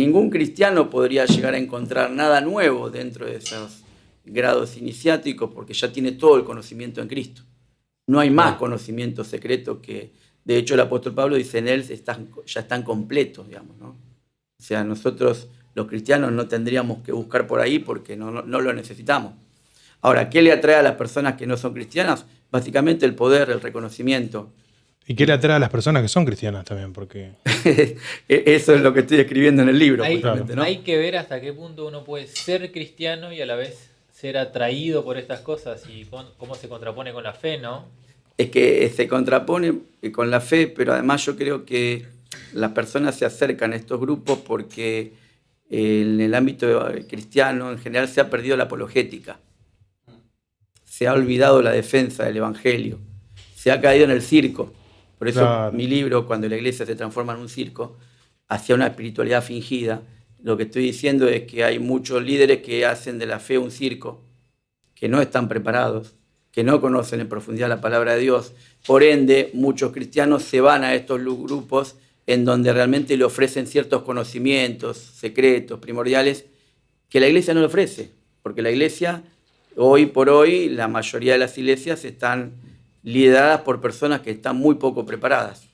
Ningún cristiano podría llegar a encontrar nada nuevo dentro de esos grados iniciáticos porque ya tiene todo el conocimiento en Cristo. No hay más conocimiento secreto que, de hecho, el apóstol Pablo dice, en él ya están completos, digamos, ¿no? O sea, nosotros los cristianos no tendríamos que buscar por ahí porque no lo necesitamos. Ahora, ¿qué le atrae a las personas que no son cristianas? Básicamente el poder, el reconocimiento. ¿Y qué le atrae a las personas que son cristianas también? Porque Eso es lo que estoy escribiendo en el libro, Hay, justamente, ¿no? hay que ver hasta qué punto uno puede ser cristiano y a la vez ser atraído por estas cosas y cómo se contrapone con la fe, ¿no? Es que se contrapone con la fe, pero además yo creo que las personas se acercan a estos grupos porque en el ámbito cristiano en general se ha perdido la apologética. Se ha olvidado la defensa del evangelio. Se ha caído en el circo. Por eso mi libro, cuando la iglesia se transforma en un circo, hacia una espiritualidad fingida, lo que estoy diciendo es que hay muchos líderes que hacen de la fe un circo, que no están preparados, que no conocen en profundidad la palabra de Dios. Por ende, muchos cristianos se van a estos grupos en donde realmente le ofrecen ciertos conocimientos secretos, primordiales, que la iglesia no le ofrece. Porque la iglesia, hoy por hoy, la mayoría de las iglesias están lideradas por personas que están muy poco preparadas.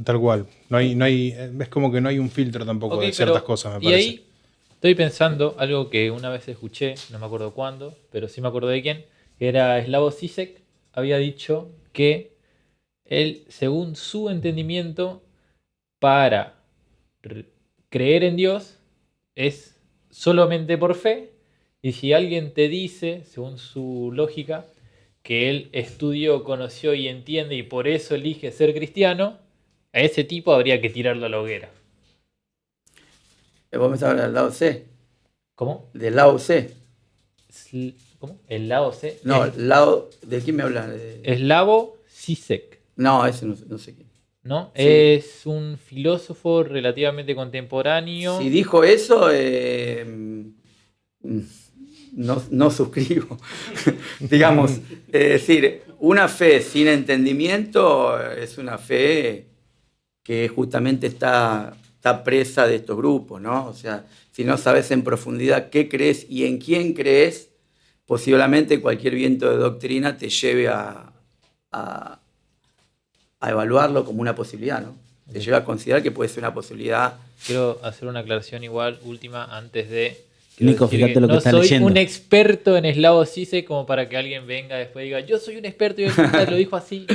Tal cual. Es como que no hay un filtro tampoco de ciertas cosas, me parece. Y ahí estoy pensando algo que una vez escuché, no me acuerdo cuándo, pero sí me acuerdo de quién, que era Slavoj Žižek, había dicho que él, según su entendimiento, para creer en Dios es solamente por fe, y si alguien te dice, según su lógica, que él estudió, conoció y entiende y por eso elige ser cristiano, a ese tipo habría que tirarlo a la hoguera. ¿Vos me estás hablando del lado C? ¿Cómo? ¿Del lado C? ¿Cómo? ¿El lado C? No, el lado... ¿De quién me hablas? Slavoj Žižek. No, ese no sé quién. ¿No? Sí. Es un filósofo relativamente contemporáneo. Si dijo eso, no suscribo. Digamos, es decir, una fe sin entendimiento es una fe que justamente está presa de estos grupos, ¿no? O sea, si no sabes en profundidad qué crees y en quién crees, posiblemente cualquier viento de doctrina te lleve a evaluarlo como una posibilidad, ¿no? Te lleva a considerar que puede ser una posibilidad. Quiero hacer una aclaración igual, última, antes de... Nico, fíjate lo que está leyendo. No soy un experto en Slavoj Žižek como para que alguien venga después y diga, yo soy un experto y él lo dijo así.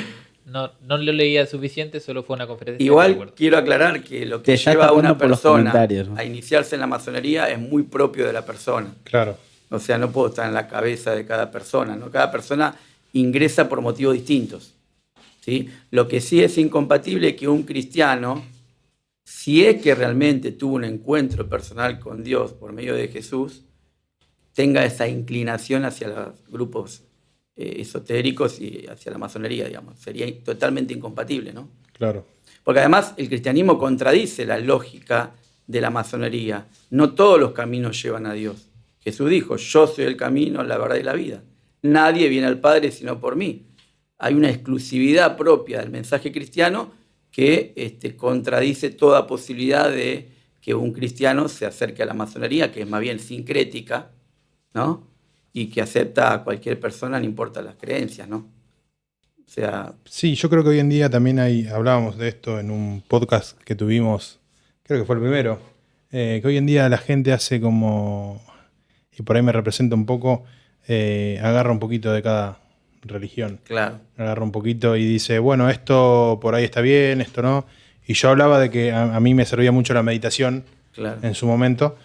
No lo leía suficiente, solo fue una conferencia. Igual quiero aclarar que lo que lleva a una persona a iniciarse en la masonería es muy propio de la persona. Claro. O sea, no puedo estar en la cabeza de cada persona, ¿no? Cada persona ingresa por motivos distintos, ¿sí? Lo que sí es incompatible es que un cristiano, si es que realmente tuvo un encuentro personal con Dios por medio de Jesús, tenga esa inclinación hacia los grupos esotéricos y hacia la masonería, digamos. Sería totalmente incompatible, ¿no? Claro. Porque además el cristianismo contradice la lógica de la masonería. No todos los caminos llevan a Dios. Jesús dijo, yo soy el camino, la verdad y la vida. Nadie viene al Padre sino por mí. Hay una exclusividad propia del mensaje cristiano que contradice toda posibilidad de que un cristiano se acerque a la masonería, que es más bien sincrética, ¿no? Y que acepta a cualquier persona, no importa las creencias, ¿no? O sea... Sí, yo creo que hoy en día también hablábamos de esto en un podcast que tuvimos, creo que fue el primero, que hoy en día la gente hace como, y por ahí me representa un poco, agarra un poquito de cada religión. Claro. Agarra un poquito y dice, bueno, esto por ahí está bien, esto no. Y yo hablaba de que a mí me servía mucho la meditación, claro, en su momento,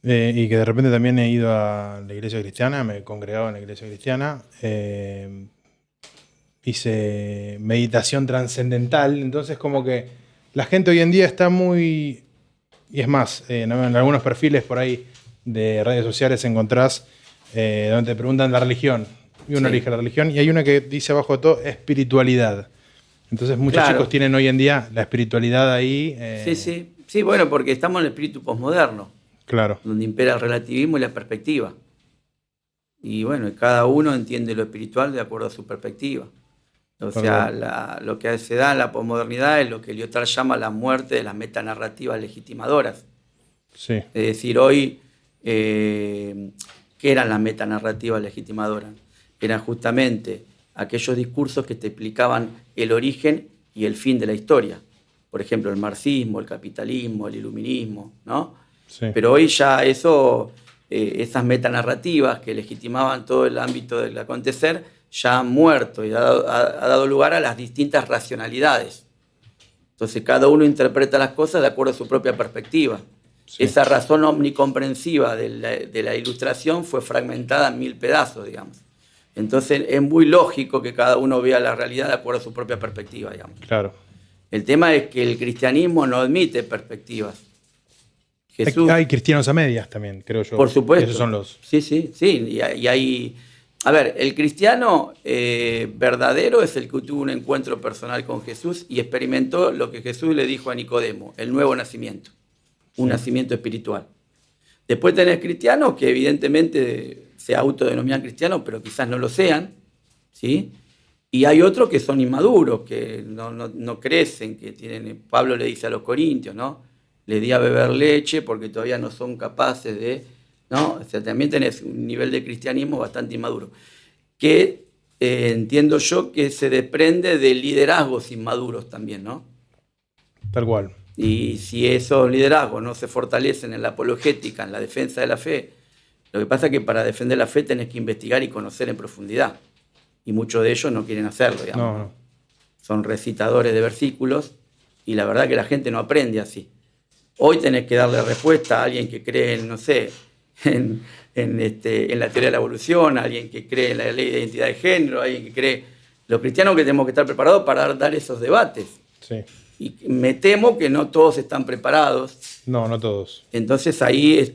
y que de repente también he ido a la iglesia cristiana, me he congregado en la iglesia cristiana, hice meditación trascendental, entonces como que la gente hoy en día está muy... Y es más, en algunos perfiles por ahí de redes sociales encontrás donde te preguntan la religión. Y uno elige la religión y hay una que dice abajo de todo espiritualidad. Entonces muchos chicos tienen hoy en día la espiritualidad ahí. Sí, bueno, porque estamos en el espíritu posmoderno. Claro. Donde impera el relativismo y la perspectiva. Y bueno, cada uno entiende lo espiritual de acuerdo a su perspectiva. O sea, lo que se da en la posmodernidad es lo que Lyotard llama la muerte de las metanarrativas legitimadoras. Sí. Es decir, hoy, ¿qué eran las metanarrativas legitimadoras? Eran justamente aquellos discursos que te explicaban el origen y el fin de la historia. Por ejemplo, el marxismo, el capitalismo, el iluminismo, ¿no? Sí. Pero hoy ya eso, esas metanarrativas que legitimaban todo el ámbito del acontecer, ya han muerto y ha dado lugar a las distintas racionalidades. Entonces cada uno interpreta las cosas de acuerdo a su propia perspectiva. Sí. Esa razón omnicomprensiva de la Ilustración fue fragmentada en 1000 pedazos, digamos. Entonces es muy lógico que cada uno vea la realidad de acuerdo a su propia perspectiva, digamos. Claro. El tema es que el cristianismo no admite perspectivas. Jesús, hay cristianos a medias también, creo yo. Por supuesto. Esos son los... Sí. Y hay... A ver, el cristiano verdadero es el que tuvo un encuentro personal con Jesús y experimentó lo que Jesús le dijo a Nicodemo, el nuevo nacimiento, un nacimiento espiritual. Después tenés cristianos que evidentemente se autodenominan cristianos, pero quizás no lo sean, ¿sí? Y hay otros que son inmaduros, que no crecen, que tienen... Pablo le dice a los corintios, ¿no? Le di a beber leche porque todavía no son capaces de... ¿no? O sea, también tenés un nivel de cristianismo bastante inmaduro, que entiendo yo que se desprende de liderazgos inmaduros también, ¿no? Tal cual. Y si esos liderazgos no se fortalecen en la apologética, en la defensa de la fe, lo que pasa es que para defender la fe tenés que investigar y conocer en profundidad, y muchos de ellos no quieren hacerlo, digamos. No. Son recitadores de versículos, y la verdad que la gente no aprende así. Hoy tenés que darle respuesta a alguien que cree en, no sé, en la teoría de la evolución, alguien que cree en la ley de identidad de género, alguien que cree... Los cristianos que tenemos que estar preparados para dar esos debates. Sí. Y me temo que no todos están preparados. No todos. Entonces ahí...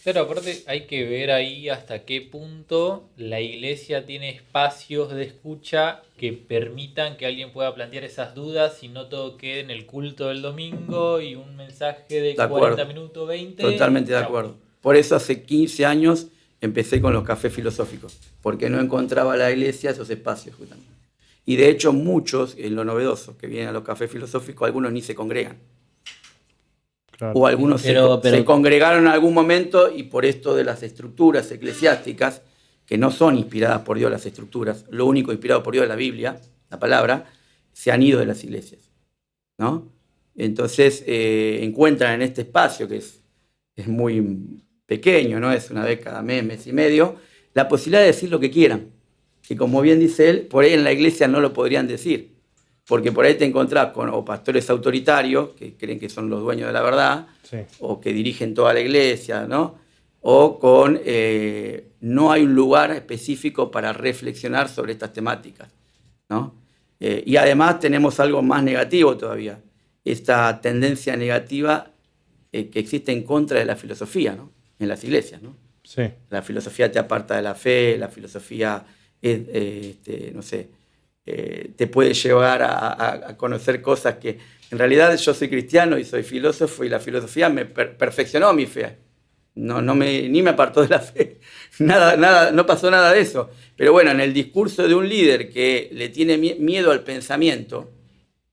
Pero aparte hay que ver ahí hasta qué punto la iglesia tiene espacios de escucha que permitan que alguien pueda plantear esas dudas y no todo quede en el culto del domingo y un mensaje de 40 minutos, 20. Totalmente de acuerdo. Por eso hace 15 años empecé con los cafés filosóficos, porque no encontraba la iglesia esos espacios justamente. Y de hecho muchos, en lo novedoso, que vienen a los cafés filosóficos, algunos ni se congregan. Claro. O algunos se congregaron en algún momento y por esto de las estructuras eclesiásticas, que no son inspiradas por Dios las estructuras, lo único inspirado por Dios es la Biblia, la palabra, se han ido de las iglesias, ¿no? Entonces encuentran en este espacio, que es muy pequeño, ¿no? Es una vez cada mes y medio, la posibilidad de decir lo que quieran. Que como bien dice él, por ahí en la iglesia no lo podrían decir. Porque por ahí te encontrás con o pastores autoritarios, que creen que son los dueños de la verdad, sí, o que dirigen toda la iglesia, ¿no? O con no hay un lugar específico para reflexionar sobre estas temáticas, ¿no? Y además tenemos algo más negativo todavía, esta tendencia negativa que existe en contra de la filosofía, ¿no? En las iglesias, ¿no? Sí. La filosofía te aparta de la fe, la filosofía, no sé, te puede llevar a conocer cosas que... En realidad yo soy cristiano y soy filósofo y la filosofía me perfeccionó mi fe. Ni me apartó de la fe. Nada, no pasó nada de eso. Pero bueno, en el discurso de un líder que le tiene miedo al pensamiento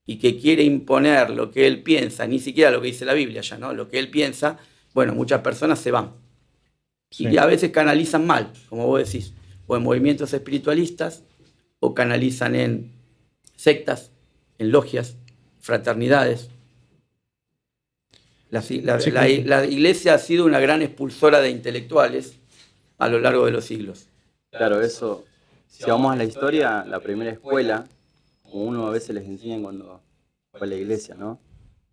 y que quiere imponer lo que él piensa, ni siquiera lo que dice la Biblia ya, ¿no? Lo que él piensa, bueno, muchas personas se van. Sí. Y a veces canalizan mal, como vos decís, o en movimientos espiritualistas, o canalizan en sectas, en logias, fraternidades. La iglesia ha sido una gran expulsora de intelectuales a lo largo de los siglos. Claro, eso, si vamos a la historia, la primera escuela, como uno a veces les enseña cuando fue a la iglesia, ¿no?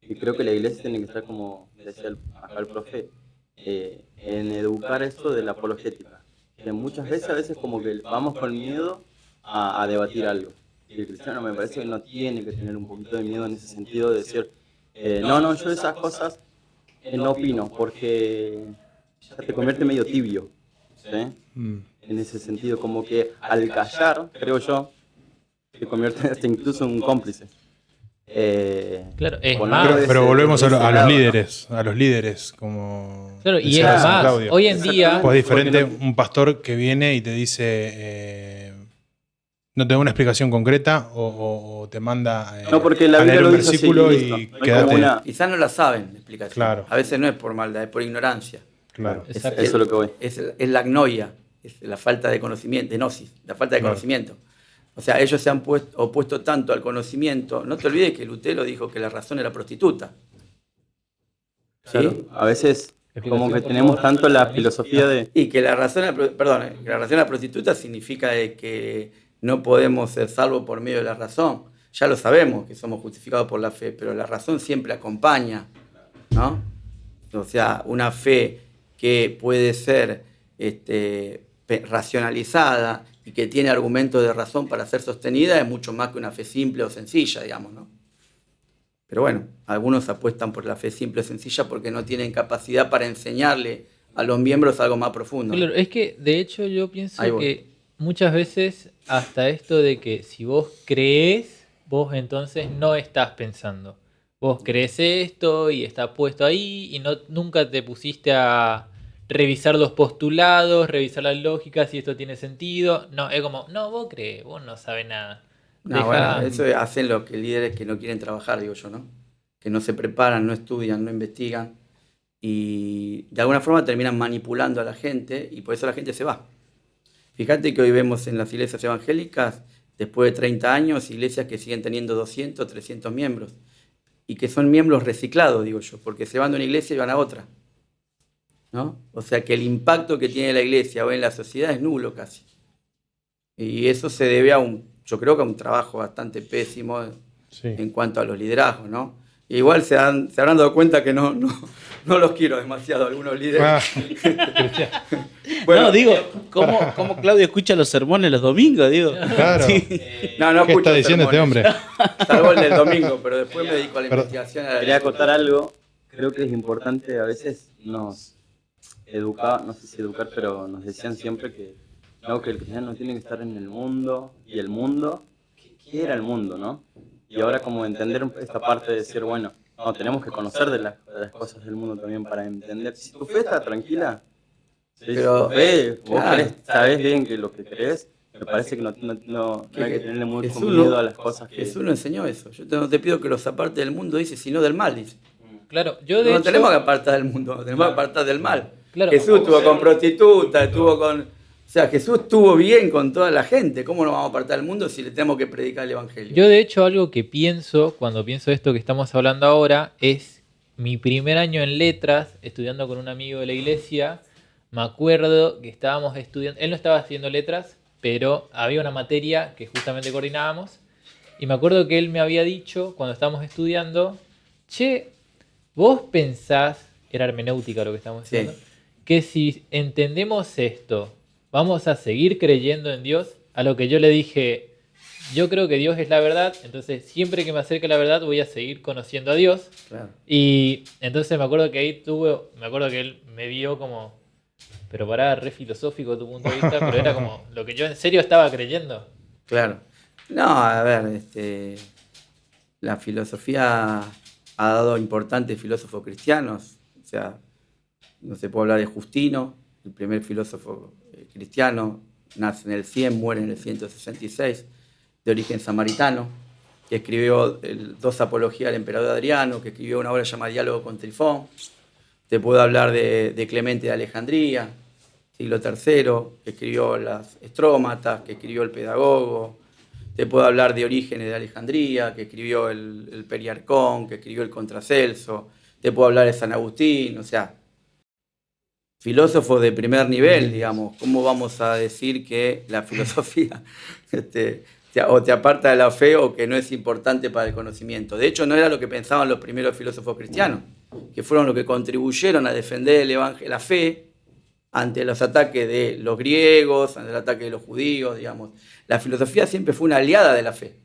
Y creo que la iglesia tiene que estar, como decía el profe, en educar esto de la apologética. Que muchas veces, a veces como que vamos con miedo a debatir algo. Y el cristiano me parece que no tiene que tener un poquito de miedo en ese sentido de decir, no, yo esas cosas no opino, porque ya te convierte medio tibio, ¿sí? En ese sentido, como que al callar, creo yo, te convierte hasta incluso en un cómplice. Claro, es más, pero volvemos a los líderes, ¿no? A los líderes, como... Claro, y es más, Claudio. Hoy en día... Pues es diferente un pastor que viene y te dice... No te da una explicación concreta o te manda No, porque la a Biblia leer un lo dice así, versículo listo. y No hay como quedate. una- Quizás no la saben la explicación. Claro. A veces no es por maldad, es por ignorancia. Claro. Exacto. Eso es lo que voy. Es la agnoia, es la falta de conocimiento, de gnosis, la falta de Claro. conocimiento. O sea, ellos se han opuesto tanto al conocimiento. No te olvides que Lutero dijo que la razón era prostituta. ¿Sí? Claro, a veces como que Explicación, por tenemos favor. tanto la filosofía de... Y que la razón, que la razón a la prostituta significa de que no podemos ser salvos por medio de la razón. Ya lo sabemos que somos justificados por la fe, pero la razón siempre acompaña, ¿no? O sea, una fe que puede ser racionalizada y que tiene argumentos de razón para ser sostenida es mucho más que una fe simple o sencilla, digamos, ¿no? Pero bueno, algunos apuestan por la fe simple o sencilla porque no tienen capacidad para enseñarle a los miembros algo más profundo. Claro, es que de hecho yo pienso Ahí voy. que muchas veces hasta esto de que si vos crees, vos entonces no estás pensando. Vos crees esto y está puesto ahí y nunca te pusiste a revisar los postulados, revisar las lógicas, si esto tiene sentido. No, es como, no, vos crees, vos no sabes nada. No, bueno, eso hacen los líderes que no quieren trabajar, digo yo, ¿no? Que no se preparan, no estudian, no investigan y de alguna forma terminan manipulando a la gente y por eso la gente se va. Fíjate que hoy vemos en las iglesias evangélicas, después de 30 años, iglesias que siguen teniendo 200, 300 miembros y que son miembros reciclados, digo yo, porque se van de una iglesia y van a otra, ¿no? O sea que el impacto que tiene la iglesia hoy en la sociedad es nulo casi. Y eso se debe yo creo que a un trabajo bastante pésimo Sí. en cuanto a los liderazgos, ¿no? Y igual se habrán dado cuenta que no los quiero demasiado algunos líderes. Ah, Bueno, no, digo, ¿cómo Claudio escucha los sermones los domingos? Digo. claro. Sí. no ¿Qué escucho está diciendo este hombre? sermones, salvo el del domingo, pero después me dedico a la Perdón. investigación. A la Quería lectura. acotar algo. Creo que es importante, a veces nos educar, no sé si educar, pero nos decían siempre que el cristiano tiene que estar en el mundo y el mundo, ¿qué era el mundo, no? Y ahora como entender esta parte de decir, bueno, no, tenemos que conocer de las cosas del mundo también para entender. Si tu fe está tranquila, Pero, si tu fe, vos claro. sabés bien que lo que crees, me parece que no hay que tenerle mucho Jesús miedo a las cosas que... Jesús no enseñó eso. Yo no te pido que los apartes del mundo, dice, sino del mal, dice. Claro, yo de No hecho... tenemos que apartar del mundo, tenemos que apartar del mal. Claro. Jesús estuvo con prostitutas, estuvo con... O sea, Jesús estuvo bien con toda la gente. ¿Cómo nos vamos a apartar del mundo si le tenemos que predicar el evangelio? Yo de hecho algo que pienso cuando pienso esto que estamos hablando ahora es mi primer año en letras, estudiando con un amigo de la iglesia. Me acuerdo que estábamos estudiando, él no estaba haciendo letras, pero había una materia que justamente coordinábamos. Y me acuerdo que él me había dicho cuando estábamos estudiando, che, vos pensás, era hermenéutica lo que estábamos Sí. haciendo, que si entendemos esto, vamos a seguir creyendo en Dios. A lo que yo le dije, yo creo que Dios es la verdad, entonces siempre que me acerque a la verdad voy a seguir conociendo a Dios. Claro. Y entonces me acuerdo que ahí me acuerdo que él me vio como, pero pará, re filosófico tu punto de vista, pero era como lo que yo en serio estaba creyendo. Claro. No, a ver, la filosofía ha dado importantes filósofos cristianos. O sea, no se puede hablar de Justino, el primer filósofo cristiano, nace en el 100, muere en el 166, de origen samaritano, que escribió dos apologías al emperador Adriano, que escribió una obra llamada Diálogo con Trifón. Te puedo hablar de Clemente de Alejandría, siglo III, que escribió las Estrómatas, que escribió el Pedagogo. Te puedo hablar de Orígenes de Alejandría, que escribió el Periarcón, que escribió el Contracelso. Te puedo hablar de San Agustín, o sea, filósofos de primer nivel, digamos. ¿Cómo vamos a decir que la filosofía o te aparta de la fe o que no es importante para el conocimiento? De hecho, no era lo que pensaban los primeros filósofos cristianos, que fueron los que contribuyeron a defender la fe ante los ataques de los griegos, ante el ataque de los judíos, digamos. La filosofía siempre fue una aliada de la fe.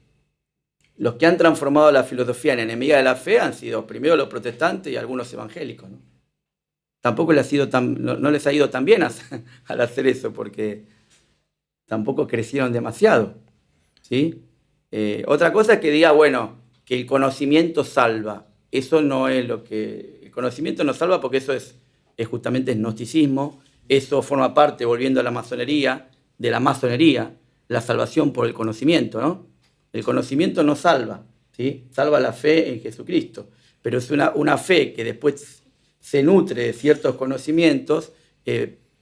Los que han transformado la filosofía en enemiga de la fe han sido primero los protestantes y algunos evangélicos, ¿no? Tampoco no les ha ido tan bien al hacer eso, porque tampoco crecieron demasiado, ¿sí? Otra cosa es que diga, bueno, que el conocimiento salva. Eso no es lo que... El conocimiento no salva porque eso es justamente gnosticismo. Eso forma parte, volviendo a la masonería, de la masonería. la salvación por el conocimiento, ¿no? El conocimiento no salva, ¿sí? Salva la fe en Jesucristo, pero es una fe que después se nutre de ciertos conocimientos,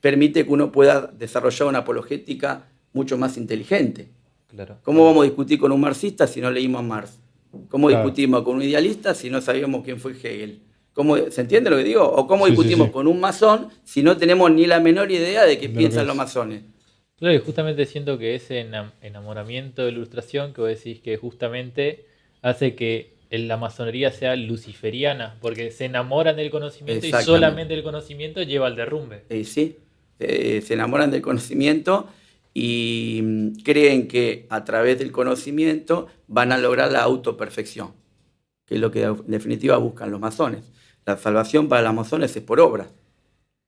permite que uno pueda desarrollar una apologética mucho más inteligente. Claro. ¿Cómo vamos a discutir con un marxista si no leímos a Marx? ¿Cómo Claro. discutimos con un idealista si no sabíamos quién fue Hegel? ¿Se entiende lo que digo? ¿O cómo Sí, discutimos sí. con un masón si no tenemos ni la menor idea de qué De lo piensan que los es. masones? Claro, y justamente siento que ese enamoramiento de la ilustración que vos decís que justamente hace que la masonería sea luciferiana, porque se enamoran del conocimiento y Exactamente. solamente el conocimiento lleva al derrumbe. Sí, se enamoran del conocimiento y creen que a través del conocimiento van a lograr la autoperfección, que es lo que en definitiva buscan los masones. La salvación para los masones es por obra.